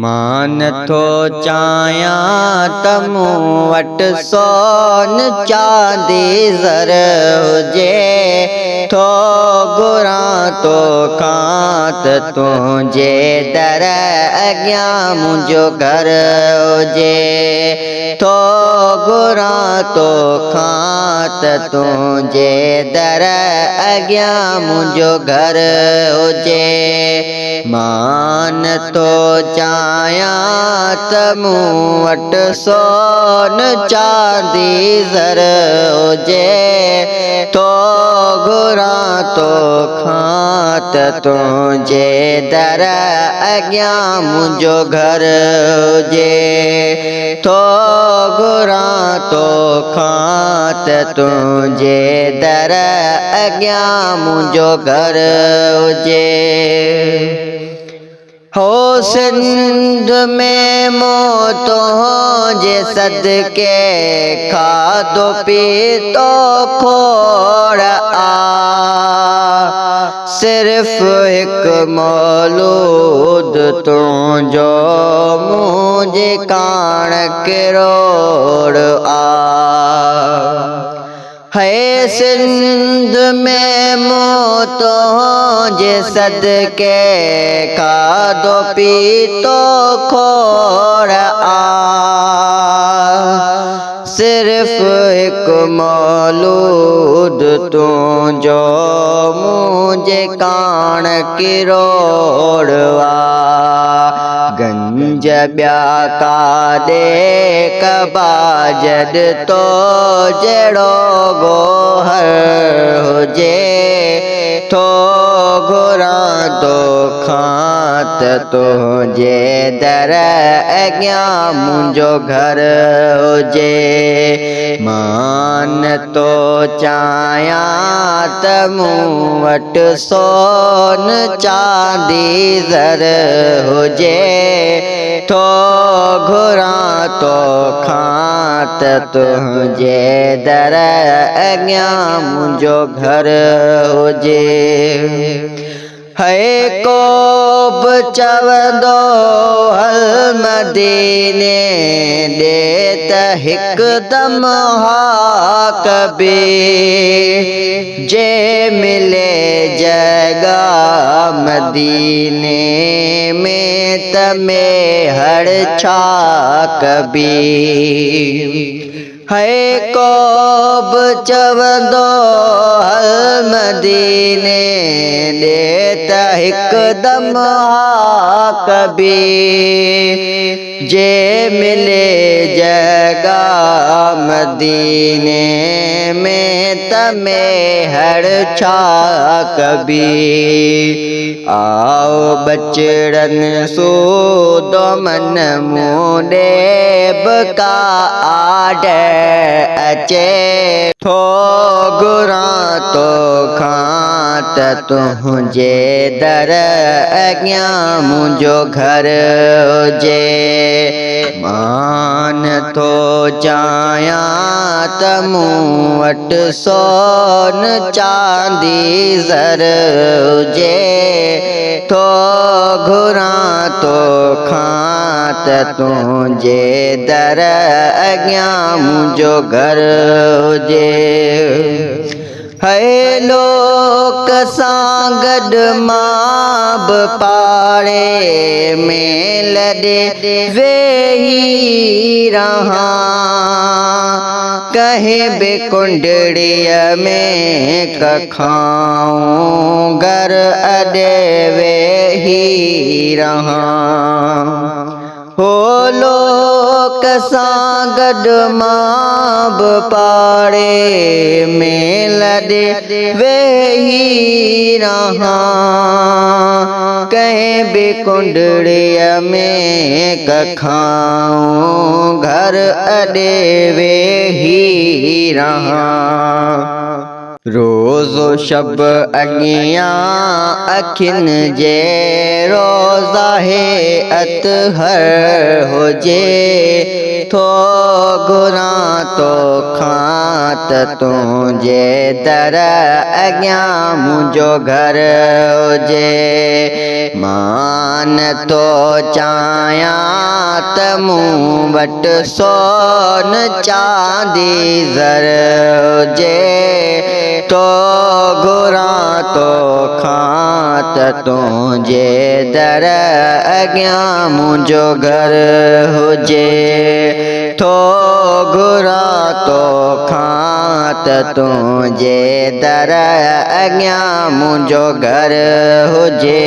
मान थो चाहियां त मूं वटि सोन चांदी ज़र हुजे थो घुरां तोखां त तुंहिंजे दर अॻियां मुंहिंजो घर हुजे थो घुरां तोखां त तुंहिंजे दर अॻियां मुंहिंजो घर हुजे मान थो चाहियां त मूं वटि सोन चांदी ज़र हुजे थो घुरां तोखां त तुंहिंजे दर अॻियां मुंहिंजो घर हुजे थो घुरां तोखां त तुंहिंजे दर अॻियां मुंहिंजो घर हुजे हो सिंध में मूं तुंहिंजे सदके खाधो पीतो खोड़ सिर्फ़ हिकु मौलूद तुंहिंजो मुंहिंजे काण किरोड़ है सिंध में मूं तुंहिंजे सदके खाधो पीतो खोड़ सिर्फ़ हिकु मौलूद तुंहिंजो मुंहिंजे काण किरोड़ गंज ॿिया काॾे कबा जॾ तो जहिड़ो गोहर हुजे थो घुरां तोखां त तुंहिंजे दर अॻियां मुंहिंजो घर हुजे मान थो चाहियां त मूं वटि सोन चांदी ज़र हुजे थो घुरां तोखां त तुंहिंजे दर अॻियां मुंहिंजो घर हुजे है को बि चवंदो हल मदीने ॾे त हिकदम हाक बि जे मिले जॻह मदीने में त मेहर छा कबी है को बि चवंदो हल मदीने ॾे त हिकदम हाक बि जे मिले जॻह मदीने में त मेहर छा कबी आओ बचड़नि सूदो मन मूं ॾे बका आड अचे थो घुरां तोखां त तुंहिंजे दर अॻियां मुंहिंजो घर हुजे मान थो चाहियां त मूं वटि सोन चांदी ज़र हुजे थो घुरां तोखां त तुंहिंजे दर अॻियां मुंहिंजो घर हुजे है लोक सां गॾु मां बि पाड़े में लॾे वेही रहां कंहिं बि कुंडड़ीअ में कखाऊं घर अॾे वेही रहां हो लोक सां गॾु मां बि पाड़े में लॾे वेही रहां कंहिं बि कुंडड़ीअ में कखाऊं घर अॾे वेही रहां रोज़ो शब अॻियां अखियुनि जे रोज़ा है अतहर हुजे थो घुरां तो खां त तुंहिंजे दर अॻियां मुंहिंजो घर हुजे मान तो चाहियां त मूं वटि सोन चांदी ज़र हुजे तो घुरां तो खां त तुंहिंजे दर अॻियां मुंहिंजो घर हुजे तो घुरां तो खां त तुंहिंजे दर अॻियां मुंहिंजो घर हुजे।